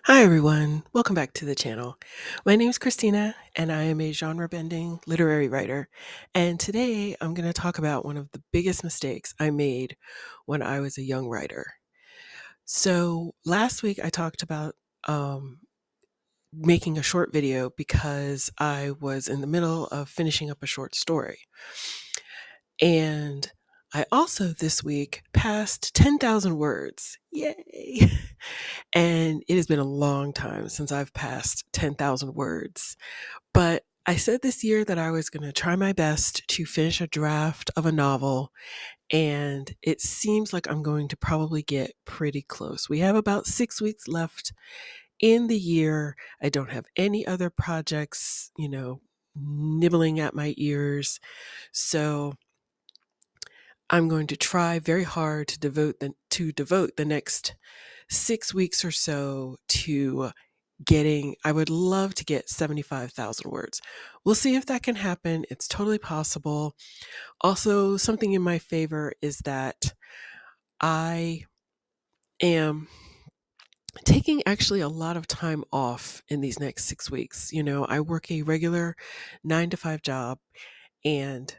Hi, everyone. Welcome back to the channel. My name is Christina, and I am a genre bending literary writer. And today I'm going to talk about one of the biggest mistakes I made when I was a young writer. So, last week I talked about um, making a short video because I was in the middle of finishing up a short story. And I also this week passed 10,000 words. Yay! And it has been a long time since I've passed 10,000 words. But I said this year that I was going to try my best to finish a draft of a novel, and it seems like I'm going to probably get pretty close. We have about 6 weeks left in the year. I don't have any other projects, nibbling at my ears. So I'm going to try very hard to devote the next 6 weeks or so to getting. I would love to get 75,000 words. We'll see if that can happen. It's totally possible. Also, something in my favor is that I am taking actually a lot of time off in these next 6 weeks. I work a regular 9 to 5 job, and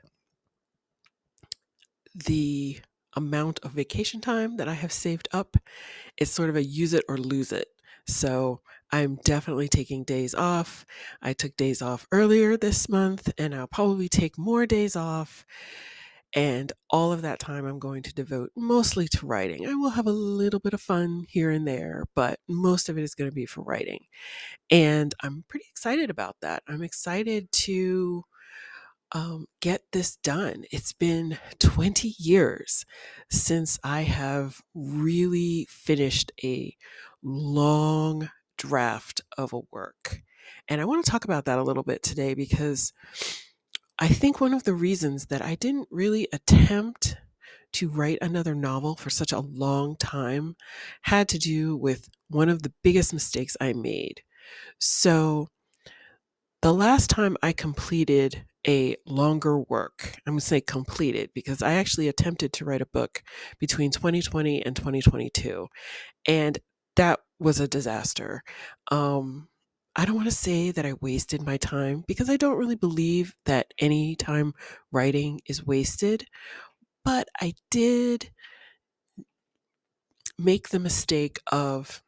the amount of vacation time that I have saved up is sort of a use it or lose it. So I'm definitely taking days off. I took days off earlier this month, and I'll probably take more days off. And all of that time I'm going to devote mostly to writing. I will have a little bit of fun here and there, but most of it is going to be for writing. And I'm pretty excited about that. I'm excited to get this done. It's been 20 years since I have really finished a long draft of a work. And I want to talk about that a little bit today because I think one of the reasons that I didn't really attempt to write another novel for such a long time had to do with one of the biggest mistakes I made. So, the last time I completed a longer work, I'm going to say completed because I actually attempted to write a book between 2020 and 2022, and that was a disaster. Um, I don't want to say that I wasted my time because I don't really believe that any time writing is wasted, but I did make the mistake of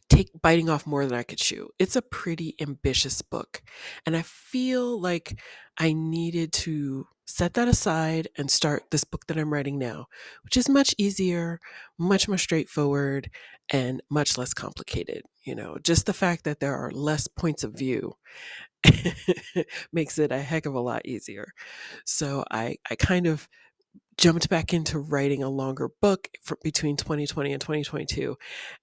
take biting off more than I could chew. It's a pretty ambitious book, and I feel like I needed to set that aside and start this book that I'm writing now, which is much easier, much more straightforward, and much less complicated. Just the fact that there are less points of view makes it a heck of a lot easier. So I kind of jumped back into writing a longer book between 2020 and 2022.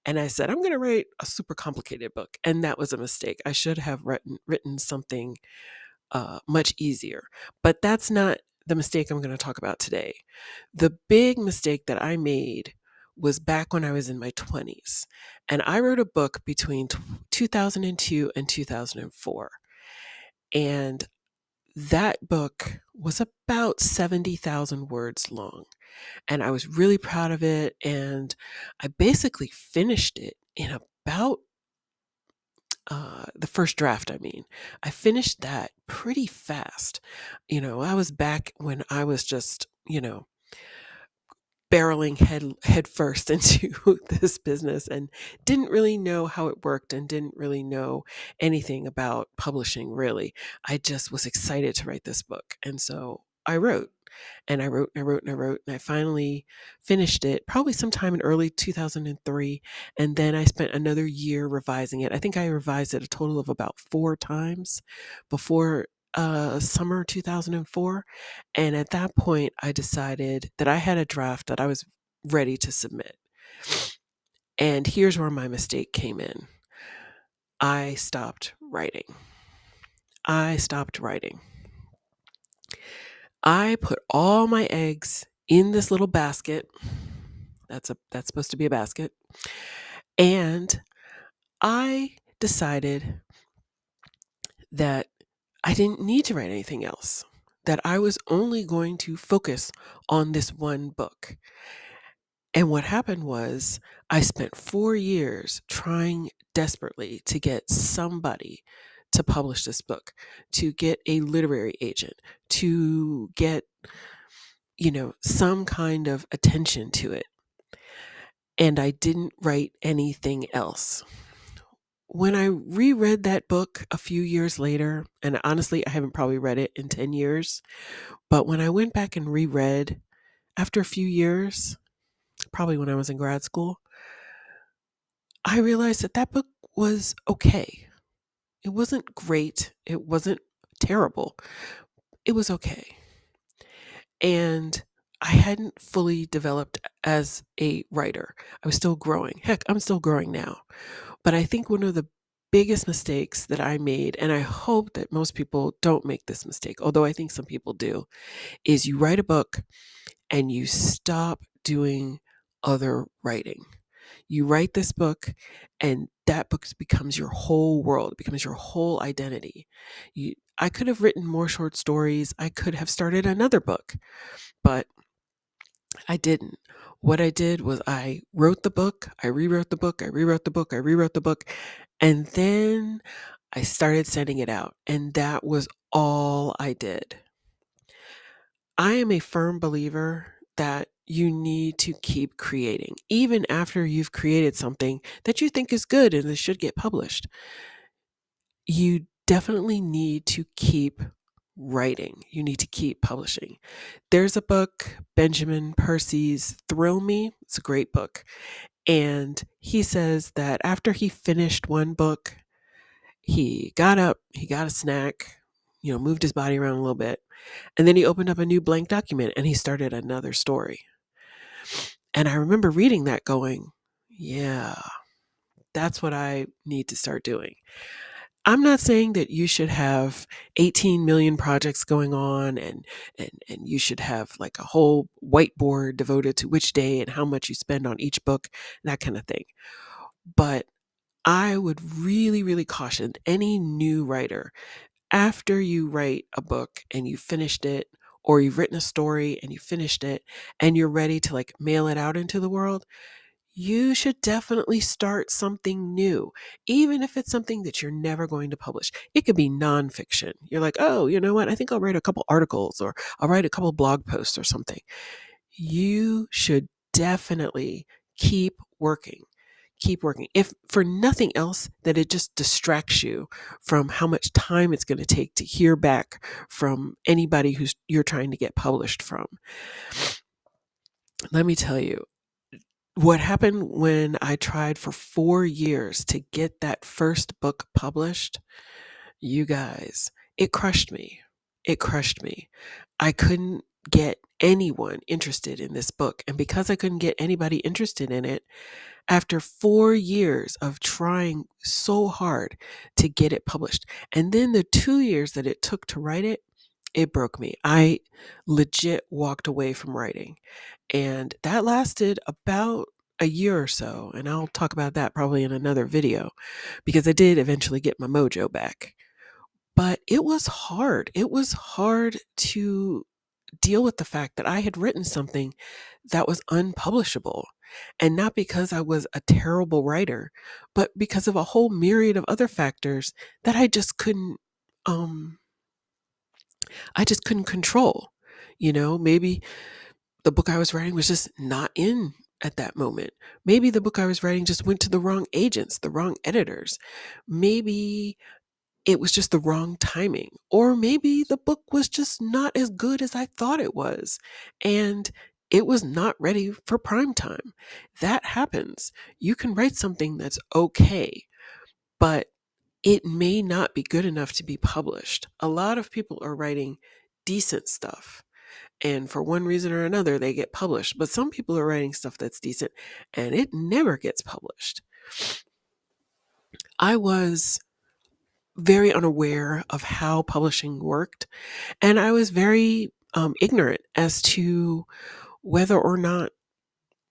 And I said, I'm going to write a super complicated book. And that was a mistake. I should have written something much easier. But that's not the mistake I'm going to talk about today. The big mistake that I made was back when I was in my 20s. And I wrote a book between 2002 and 2004. And that book was about 70,000 words long. And I was really proud of it. And I basically finished it in about the first draft. I finished that pretty fast. I was back when I was just, barreling head first into this business and didn't really know how it worked and didn't really know anything about publishing really. I just was excited to write this book. And so I wrote and I wrote and I wrote and I wrote and I finally finished it probably sometime in early 2003, and then I spent another year revising it. I think I revised it a total of about 4 times before summer 2004. And at that point, I decided that I had a draft that I was ready to submit. And here's where my mistake came in. I stopped writing. I stopped writing. I put all my eggs in this little basket. That's supposed to be a basket. And I decided that I didn't need to write anything else, that I was only going to focus on this one book. And what happened was I spent 4 years trying desperately to get somebody to publish this book, to get a literary agent, to get, some kind of attention to it. And I didn't write anything else. When I reread that book a few years later, and honestly, I haven't probably read it in 10 years, but when I went back and reread after a few years, probably when I was in grad school, I realized that that book was okay. It wasn't great. It wasn't terrible. It was okay. And I hadn't fully developed as a writer. I was still growing. Heck, I'm still growing now. But I think one of the biggest mistakes that I made, and I hope that most people don't make this mistake, although I think some people do, is you write a book and you stop doing other writing. You write this book, and that book becomes your whole world. It becomes your whole identity. I could have written more short stories. I could have started another book, but I didn't. What I did was I wrote the book, I rewrote the book, I rewrote the book, I rewrote the book, and then I started sending it out. And that was all I did. I am a firm believer that you need to keep creating, even after you've created something that you think is good and that should get published. You definitely need to keep writing. You need to keep publishing. There's a book, Benjamin Percy's Thrill Me. It's a great book. And he says that after he finished one book, he got up, he got a snack, moved his body around a little bit, and then he opened up a new blank document and he started another story. And I remember reading that going, yeah, that's what I need to start doing. I'm not saying that you should have 18 million projects going on and you should have like a whole whiteboard devoted to which day and how much you spend on each book, that kind of thing. But I would really, really caution any new writer, after you write a book and you finished it, or you've written a story and you finished it and you're ready to like mail it out into the world, you should definitely start something new, even if it's something that you're never going to publish. It could be nonfiction. You're like, oh, you know what? I think I'll write a couple articles or I'll write a couple blog posts or something. You should definitely keep working. Keep working. If for nothing else, that it just distracts you from how much time it's going to take to hear back from anybody who's you're trying to get published from. Let me tell you, what happened when I tried for 4 years to get that first book published, you guys, it crushed me. It crushed me. I couldn't get anyone interested in this book. And because I couldn't get anybody interested in it, after 4 years of trying so hard to get it published, and then the 2 years that it took to write it, it broke me. I legit walked away from writing. And that lasted about a year or so. And I'll talk about that probably in another video because I did eventually get my mojo back. But it was hard. It was hard to deal with the fact that I had written something that was unpublishable. And not because I was a terrible writer, but because of a whole myriad of other factors that um I just couldn't control. Maybe the book I was writing was just not in at that moment. Maybe the book I was writing just went to the wrong agents, the wrong editors. Maybe it was just the wrong timing. Or maybe the book was just not as good as I thought it was. And it was not ready for prime time. That happens. You can write something that's okay, but it may not be good enough to be published. A lot of people are writing decent stuff, and for one reason or another, they get published. But some people are writing stuff that's decent and it never gets published. I was very unaware of how publishing worked, and I was very ignorant as to whether or not,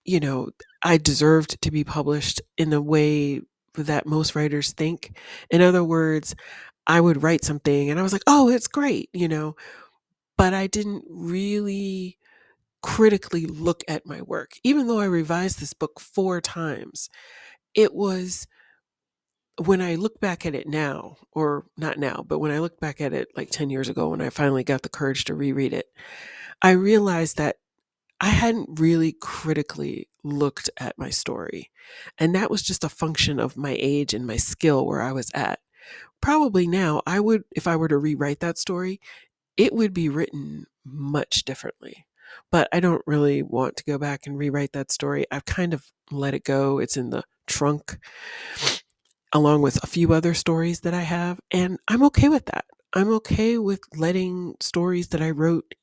you know, I deserved to be published in the way that most writers think. In other words, I would write something and I was like, oh, it's great, but I didn't really critically look at my work. Even though I revised this book 4 times, it was when I look back at it now, or not now, but when I look back at it like 10 years ago when I finally got the courage to reread it, I realized that I hadn't really critically looked at my story. And that was just a function of my age and my skill where I was at. Probably now, I would, if I were to rewrite that story, it would be written much differently. But I don't really want to go back and rewrite that story. I've kind of let it go. It's in the trunk along with a few other stories that I have. And I'm okay with that. I'm okay with letting stories that I wrote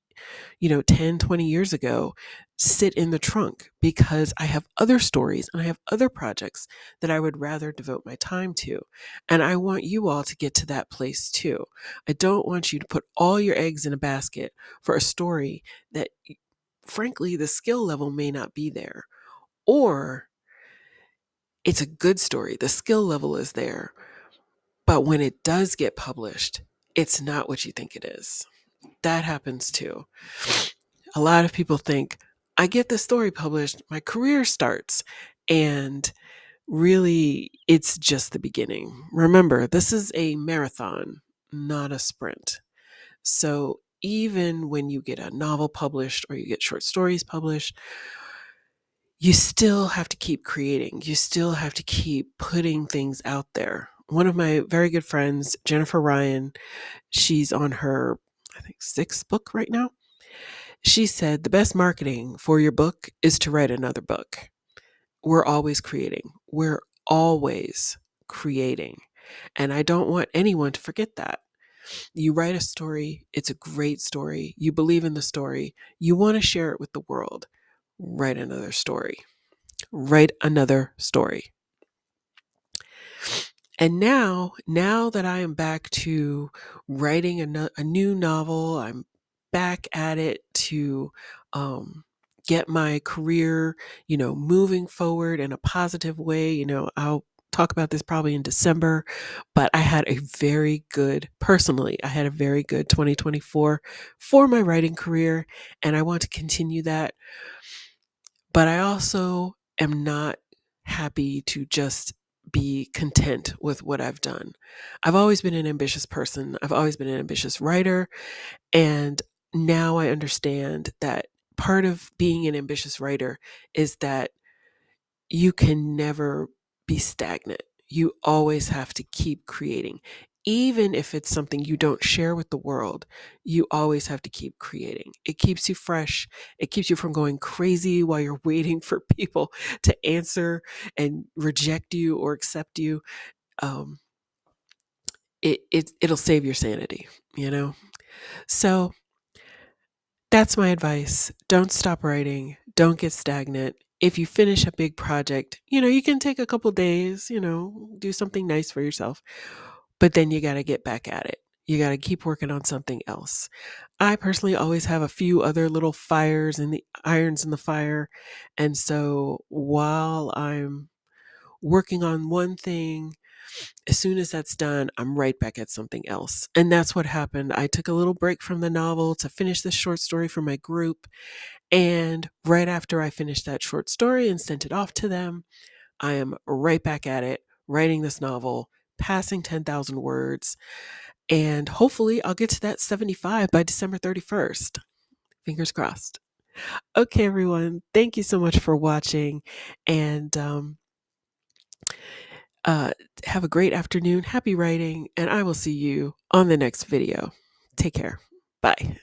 10, 20 years ago sit in the trunk because I have other stories and I have other projects that I would rather devote my time to. And I want you all to get to that place too. I don't want you to put all your eggs in a basket for a story that, frankly, the skill level may not be there. Or it's a good story, the skill level is there, but when it does get published, it's not what you think it is. That happens too. A lot of people think, I get the story published, my career starts. And really, it's just the beginning. Remember, this is a marathon, not a sprint. So even when you get a novel published or you get short stories published, you still have to keep creating. You still have to keep putting things out there. One of my very good friends, Jennifer Ryan, she's on her, I think, 6th book right now. She said the best marketing for your book is to write another book. We're always creating. We're always creating. And I don't want anyone to forget that. You write a story, it's a great story. You believe in the story. You want to share it with the world. Write another story. Write another story. And now that I am back to writing a new novel, I'm back at it to get my career, moving forward in a positive way. I'll talk about this probably in December, but personally, I had a very good 2024 for my writing career, and I want to continue that. But I also am not happy to just be content with what I've done. I've always been an ambitious person. I've always been an ambitious writer. And now I understand that part of being an ambitious writer is that you can never be stagnant. You always have to keep creating. Even if it's something you don't share with the world, you always have to keep creating. It keeps you fresh. It keeps you from going crazy while you're waiting for people to answer and reject you or accept you. Um, it'll save your sanity. So that's my advice. Don't stop writing. Don't get stagnant. If you finish a big project, you can take a couple days, do something nice for yourself. But then you got to get back at it. You got to keep working on something else. I personally always have a few other little fires and the irons in the fire. And so while I'm working on one thing, as soon as that's done, I'm right back at something else. And that's what happened. I took a little break from the novel to finish this short story for my group. And right after I finished that short story and sent it off to them, I am right back at it, writing this novel, passing 10,000 words. And hopefully I'll get to that 75 by December 31st. Fingers crossed. Okay, everyone. Thank you so much for watching. And uh, have a great afternoon. Happy writing. And I will see you on the next video. Take care. Bye.